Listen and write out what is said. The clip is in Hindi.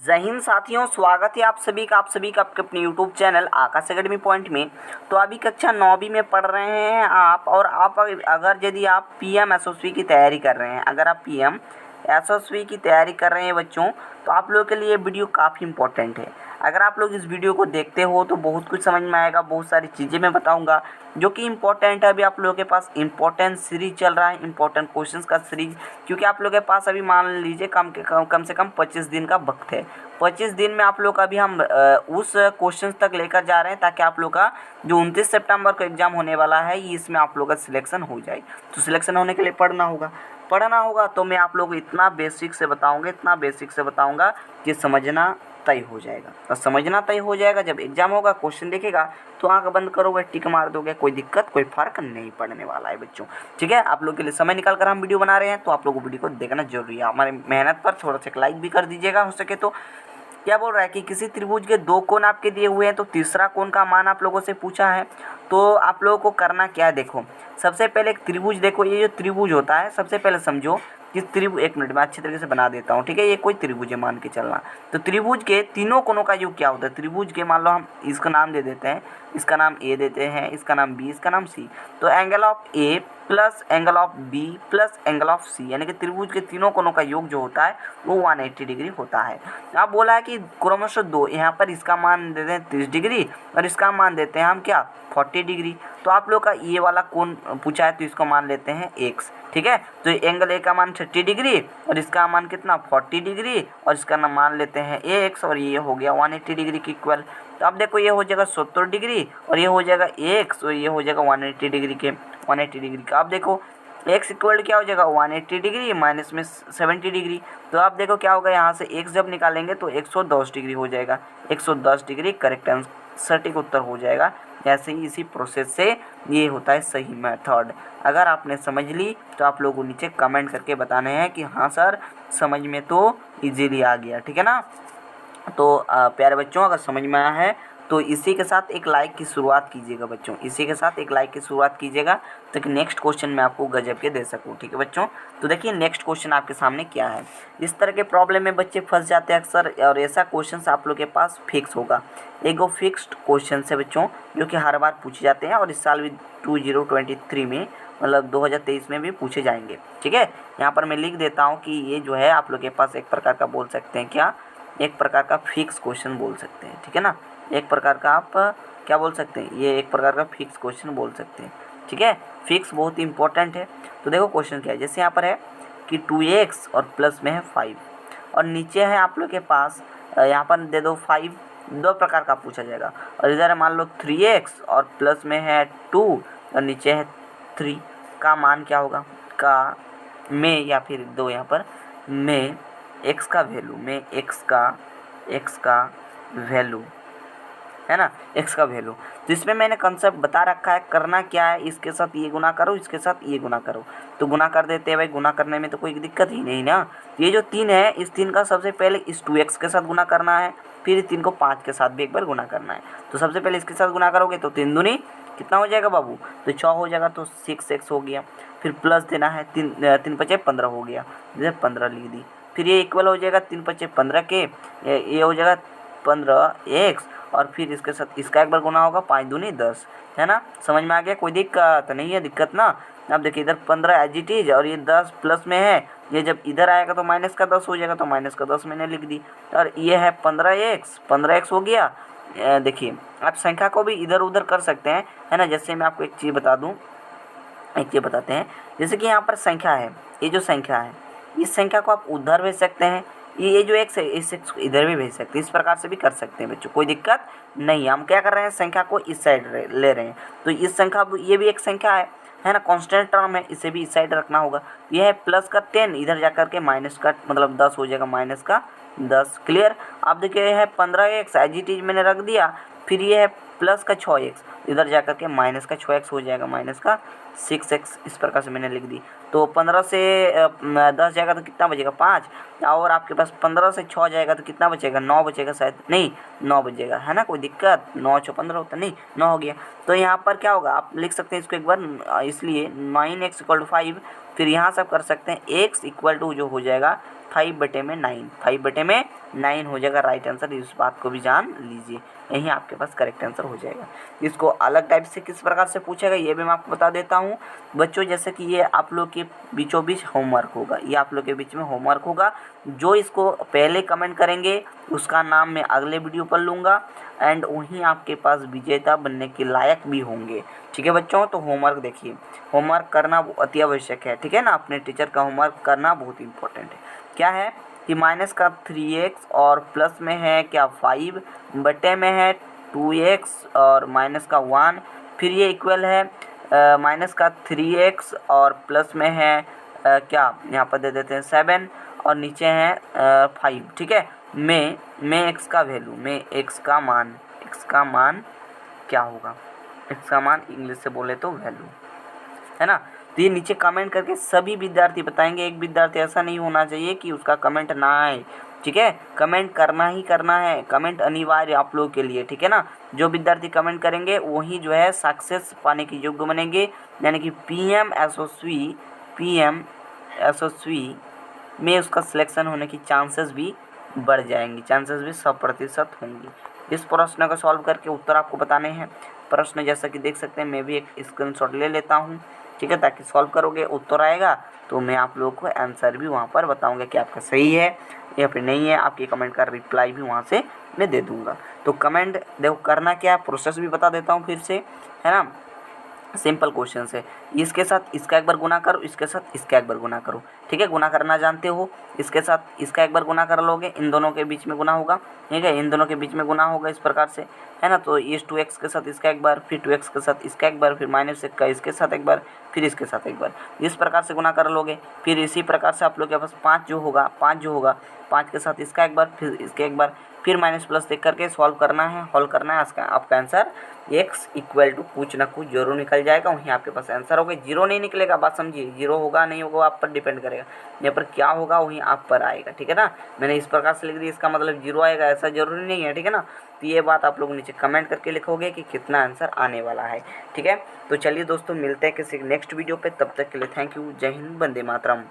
जय हिंद साथियों, स्वागत है आप सभी का आपके अपने यूट्यूब चैनल आकाश एकेडमी पॉइंट में। तो अभी कक्षा 9वीं में पढ़ रहे हैं आप, और आप अगर यदि आप पीएम एसएससी की तैयारी कर रहे हैं, अगर आप पीएम एसएससी की तैयारी कर रहे हैं बच्चों, तो आप लोगों के लिए वीडियो काफ़ी इंपॉर्टेंट है। अगर आप लोग इस वीडियो को देखते हो तो बहुत कुछ समझ में आएगा, बहुत सारी चीज़ें मैं बताऊंगा जो कि इंपॉर्टेंट है। अभी आप लोगों के पास इंपॉर्टेंट सीरीज चल रहा है, इंपॉर्टेंट क्वेश्चंस का सीरीज, क्योंकि आप लोगों के पास अभी मान लीजिए कम से कम 25 दिन का वक्त है। 25 दिन में आप लोग का अभी हम उस क्वेश्चन तक लेकर जा रहे हैं ताकि आप लोग का जो 29 सितंबर को एग्ज़ाम होने वाला है, ये इसमें आप लोग का सिलेक्शन हो जाए। तो सिलेक्शन होने के लिए पढ़ना होगा। तो मैं आप लोग को इतना बेसिक से बताऊंगा कि समझना तय हो जाएगा। और समझना तय हो जाएगा जब एग्जाम होगा, क्वेश्चन देखेगा तो आंख बंद करोगे, टिक मार दोगे, कोई दिक्कत कोई फर्क नहीं पड़ने वाला है बच्चों। ठीक है, आप लोग के लिए समय निकाल कर हम वीडियो बना रहे हैं, तो आप लोगों को वीडियो को देखना जरूरी है। हमारी मेहनत पर थोड़ा सा लाइक भी कर दीजिएगा हो सके तो। क्या बोल रहा है कि किसी त्रिभुज के 2 कोण आपके दिए हुए हैं, तो तीसरा कोण का मान आप लोगों से पूछा है। तो आप लोगों को करना क्या है, देखो सबसे पहले एक त्रिभुज, देखो ये जो त्रिभुज होता है, सबसे पहले समझो कि त्रिभुज, एक मिनट में अच्छी तरीके से बना देता हूँ। ठीक है, ये कोई त्रिभुज है मान के चलना। तो त्रिभुज के तीनों कोणों का योग क्या होता है? त्रिभुज के मान लो हम इसका नाम दे देते हैं, इसका नाम ए देते हैं, इसका नाम बी, इसका नाम सी। तो angle of A plus angle of B plus angle of C, यानी कि त्रिभुज के तीनों कोणों का योग जो होता है वो 180 डिग्री होता है। अब बोला है कि क्रमशः 2, यहाँ पर इसका मान देते हैं 30 डिग्री और इसका मान देते हैं हम क्या 40 डिग्री। तो आप लोग का ये वाला कोण पूछा है तो इसको मान लेते हैं x। ठीक है, तो एंगल ए का मान 30 डिग्री और इसका मान कितना 40 डिग्री, और इसका नाम मान लेते हैं x, और ये हो गया 180 डिग्री की इक्वल। तो अब देखो ये हो जाएगा 70 डिग्री और ये हो जाएगा x, और ये हो जाएगा 180 डिग्री के 180 डिग्री का। अब देखो x इक्वल क्या हो जाएगा 180 डिग्री माइनस में 70 डिग्री। तो आप देखो क्या होगा, यहाँ से x जब निकालेंगे तो 110 डिग्री हो जाएगा। 110 डिग्री करेक्ट आंसर, सटीक उत्तर हो जाएगा। ऐसे ही इसी प्रोसेस से ये होता है सही मेथड। अगर आपने समझ ली तो आप लोगों को नीचे कमेंट करके बताने हैं कि हाँ सर समझ में तो इजीली आ गया। ठीक है ना। तो प्यारे बच्चों, अगर समझ में आया है तो इसी के साथ एक लाइक की शुरुआत कीजिएगा बच्चों, इसी के साथ एक लाइक की शुरुआत कीजिएगा ताकि नेक्स्ट क्वेश्चन मैं आपको गजब के दे सकूं। ठीक है बच्चों, तो देखिए नेक्स्ट क्वेश्चन आपके सामने क्या है। इस तरह के प्रॉब्लम में बच्चे फंस जाते हैं अक्सर, और ऐसा क्वेश्चन आप लोग के पास फिक्स होगा। एक फिक्स्ड क्वेश्चन है बच्चों जो कि हर बार पूछे जाते हैं, और इस साल भी 2023 में मतलब 2023 में भी पूछे जाएंगे। ठीक है, यहाँ पर मैं लिख देता हूँ कि ये जो है आप लोग के पास एक प्रकार का बोल सकते हैं क्या, एक प्रकार का फिक्स क्वेश्चन बोल सकते हैं। ठीक है ना, एक प्रकार का आप क्या बोल सकते हैं, ये एक प्रकार का फिक्स क्वेश्चन बोल सकते हैं। ठीक है, फिक्स बहुत ही इंपॉर्टेंट है। तो देखो क्वेश्चन क्या है, जैसे यहाँ पर है कि 2x और प्लस में है 5, और नीचे है आप लोग के पास यहाँ पर दे दो 5, 2 प्रकार का पूछा जाएगा। और इधर मान लो 3x और प्लस में है 2 और नीचे है 3, का मान क्या होगा, का में या फिर 2 यहाँ पर में x का वैल्यू, में x का वैल्यू है ना, x का वैल्यू। तो इसमें मैंने कंसेप्ट बता रखा है, करना क्या है, इसके साथ ये गुना करो, इसके साथ ये गुना करो। तो गुना कर देते हैं भाई, गुना करने में तो कोई दिक्कत ही नहीं ना। ये जो 3 है, इस 3 का सबसे पहले इस 2x के साथ गुना करना है, फिर इस 3 को 5 के साथ भी एक बार गुना करना है। तो सबसे पहले इसके साथ गुना करोगे तो 3 दूनी कितना हो जाएगा बाबू, तो 6 हो जाएगा, तो 6x हो गया। फिर प्लस देना है, 3 5 15 हो गया, जैसे 15 लिख दी। फिर ये इक्वल हो जाएगा 3 5 15 के, ये हो जाएगा 15x, और फिर इसके साथ इसका एक बार गुना होगा, 5 दूनी 10, है ना। समझ में आ गया, कोई दिक्कत नहीं है, दिक्कत ना। अब देखिए इधर 15 एज इट इज, और ये 10 प्लस में है, ये जब इधर आएगा तो माइनस का 10 हो जाएगा, तो माइनस का 10 मैंने लिख दी। और ये है 15x हो गया। देखिए आप संख्या को भी इधर उधर कर सकते हैं, है ना। जैसे मैं आपको एक चीज़ बता दूँ, एक चीज़ बताते हैं, जैसे कि यहाँ पर संख्या है, ये जो संख्या है, इस संख्या को आप उधर भेज सकते हैं, ये जो x है इस x को इधर भी भेज सकते हैं, इस प्रकार से भी कर सकते हैं बच्चों, कोई दिक्कत नहीं। हम क्या कर रहे हैं, संख्या को इस साइड ले रहे हैं। तो इस संख्या, ये भी एक संख्या है ना, कांस्टेंट टर्म है, इसे भी इस साइड रखना होगा। ये है प्लस का 10, इधर जाकर के माइनस का मतलब 10 हो जाएगा, माइनस का 10। क्लियर। अब देखिए ये है 15x एज इट इज मैंने रख दिया, फिर ये है प्लस का 6x, इधर जाकर के माइनस का 6x हो जाएगा, माइनस का 6x, इस प्रकार से मैंने लिख दी। तो 15 से 10 जाएगा तो कितना बचेगा 5, और आपके पास 15 से 6 जाएगा तो कितना बचेगा 9 बचेगा, शायद नहीं 9 बचेगा, है ना। कोई दिक्कत, 9 6 15 होता नहीं, 9 हो गया। तो यहाँ पर क्या होगा, आप लिख सकते हैं इसको एक बार, इसलिए 9x = 5। फिर यहाँ सब कर सकते हैं, x = जो हो जाएगा 5/9, 5/9 हो जाएगा राइट आंसर। इस बात को भी जान लीजिए, यही आपके पास करेक्ट आंसर हो जाएगा। इसको अलग टाइप से किस प्रकार से पूछेगा ये भी मैं आपको बता देता हूँ बच्चों। जैसे कि ये आप लोग के बीचों बीच होमवर्क होगा, ये आप लोग के बीच में होमवर्क होगा। जो इसको पहले कमेंट करेंगे उसका नाम मैं अगले वीडियो पर लूँगा एंड वहीं आपके पास विजेता बनने के लायक भी होंगे। ठीक है बच्चों, तो होमवर्क देखिए, होमवर्क करना अति आवश्यक है। ठीक है ना, अपने टीचर का होमवर्क करना बहुत इंपॉर्टेंट है। क्या है कि माइनस का 3x और प्लस में है क्या 5, बटे में है 2x और माइनस का 1, फिर ये इक्वल है माइनस का 3x और प्लस में है क्या यहाँ पर दे देते हैं 7 और नीचे है 5। ठीक है, में x का वैल्यू, में x का मान क्या होगा, x का मान इंग्लिश से बोले तो वैल्यू, है ना। तो ये नीचे कमेंट करके सभी विद्यार्थी बताएंगे। एक विद्यार्थी ऐसा नहीं होना चाहिए कि उसका कमेंट ना आए। ठीक है, कमेंट करना ही करना है, कमेंट अनिवार्य आप लोगों के लिए। ठीक है ना, जो विद्यार्थी कमेंट करेंगे वही जो है सक्सेस पाने के योग्य बनेंगे, यानी कि पीएम एसओसी में उसका सिलेक्शन होने की चांसेस भी बढ़ जाएंगी, चांसेस भी 100% होंगी। इस प्रश्न को सॉल्व करके उत्तर आपको बताने हैं। प्रश्न जैसा कि देख सकते हैं, मैं भी एक स्क्रीनशॉट ले लेता हूँ। ठीक है, ताकि सॉल्व करोगे उत्तर आएगा तो मैं आप लोगों को आंसर भी वहाँ पर बताऊँगा कि आपका सही है या फिर नहीं है। आपके कमेंट का रिप्लाई भी वहाँ से मैं दे दूँगा। तो कमेंट देखो करना क्या है, प्रोसेस भी बता देता हूँ फिर से, है ना। सिंपल क्वेश्चन है, इसके साथ इसका एक बार गुना करो, इसके साथ इसका एक बार गुना करो। ठीक है, गुना करना जानते हो, इसके साथ इसका एक बार गुना कर लोगे, इन दोनों के बीच में गुना होगा। ठीक है, इन दोनों के बीच में गुना होगा इस प्रकार से, है ना। तो ये 2x के साथ इसका एक बार, फिर 2x के साथ इसका एक बार, फिर -1 का इसके साथ एक बार, फिर इसके साथ एक बार, इस प्रकार से गुना कर लोगे। फिर इसी प्रकार से आप लोग के पास 5 जो होगा 5 के साथ इसका एक बार, फिर इसके एक बार, फिर माइनस प्लस देख करके सॉल्व करना है, हॉल करना है। आपका आंसर x इक्वल टू कुछ ना कुछ जरूर निकल जाएगा, वहीं आपके पास आंसर होगा। जीरो नहीं निकलेगा, बात समझिए, जीरो होगा नहीं होगा आप पर डिपेंड करेगा, यहाँ पर क्या होगा वहीं आप पर आएगा। ठीक है ना, मैंने इस प्रकार से लिख दिया, इसका मतलब जीरो आएगा ऐसा जरूरी नहीं है। ठीक है ना, तो ये बात आप लोग नीचे कमेंट करके लिखोगे कि कितना आंसर आने वाला है। ठीक है, तो चलिए दोस्तों मिलते हैं किसी नेक्स्ट वीडियो पे, तब तक के लिए थैंक यू, जय हिंद, वंदे मातरम।